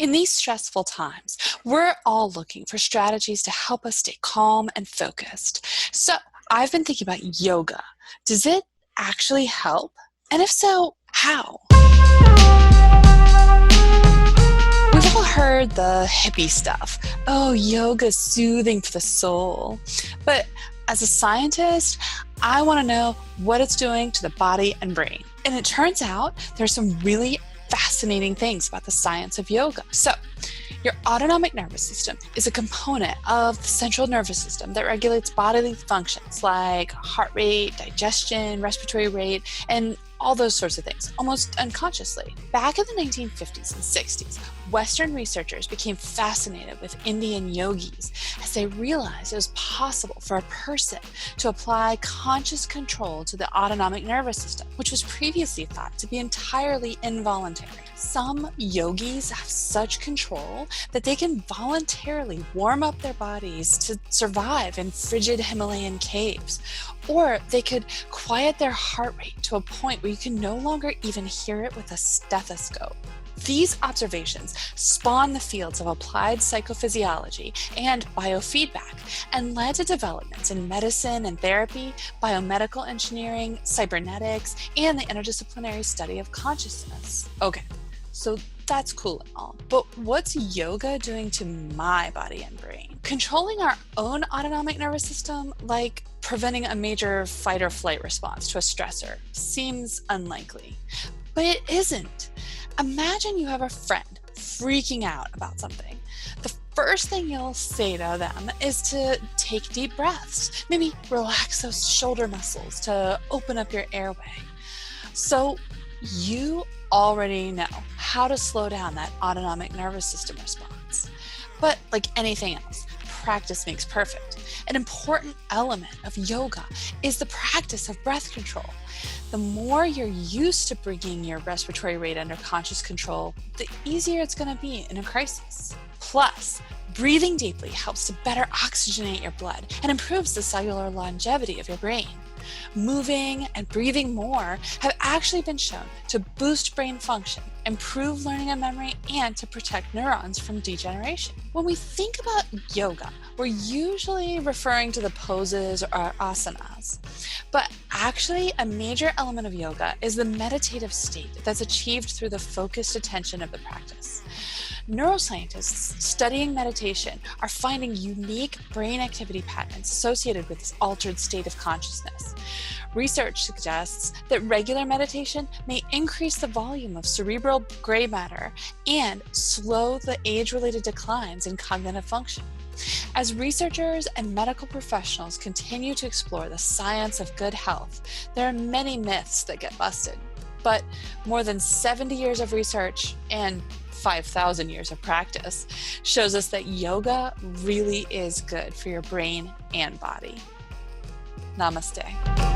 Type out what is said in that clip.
In these stressful times, we're all looking for strategies to help us stay calm and focused. So, I've been thinking about yoga. Does it actually help? And if so, how? We've all heard the hippie stuff. Oh, yoga's soothing for the soul. But as a scientist, I want to know what it's doing to the body and brain. And it turns out there's some really fascinating things about the science of yoga. So, your autonomic nervous system is a component of the central nervous system that regulates bodily functions like heart rate, digestion, respiratory rate, and all those sorts of things, almost unconsciously. Back in the 1950s and 60s, Western researchers became fascinated with Indian yogis as they realized it was possible for a person to apply conscious control to the autonomic nervous system, which was previously thought to be entirely involuntary. Some yogis have such control that they can voluntarily warm up their bodies to survive in frigid Himalayan caves, or they could quiet their heart rate to a point where you can no longer even hear it with a stethoscope. These observations spawned the fields of applied psychophysiology and biofeedback and led to developments in medicine and therapy, biomedical engineering, cybernetics, and the interdisciplinary study of consciousness. Okay, so that's cool and all, but what's yoga doing to my body and brain? Controlling our own autonomic nervous system, like preventing a major fight or flight response to a stressor, seems unlikely. But it isn't. Imagine you have a friend freaking out about something. The first thing you'll say to them is to take deep breaths. Maybe relax those shoulder muscles to open up your airway. So you already know how to slow down that autonomic nervous system response. But like anything else, practice makes perfect. An important element of yoga is the practice of breath control. The more you're used to bringing your respiratory rate under conscious control, the easier it's going to be in a crisis. Plus, breathing deeply helps to better oxygenate your blood and improves the cellular longevity of your brain. Moving and breathing more have actually been shown to boost brain function, improve learning and memory, and to protect neurons from degeneration. When we think about yoga, we're usually referring to the poses or asanas, but actually a major element of yoga is the meditative state that's achieved through the focused attention of the practice. Neuroscientists studying meditation are finding unique brain activity patterns associated with this altered state of consciousness. Research suggests that regular meditation may increase the volume of cerebral gray matter and slow the age-related declines in cognitive function. As researchers and medical professionals continue to explore the science of good health, there are many myths that get busted. But more than 70 years of research and 5,000 years of practice shows us that yoga really is good for your brain and body. Namaste.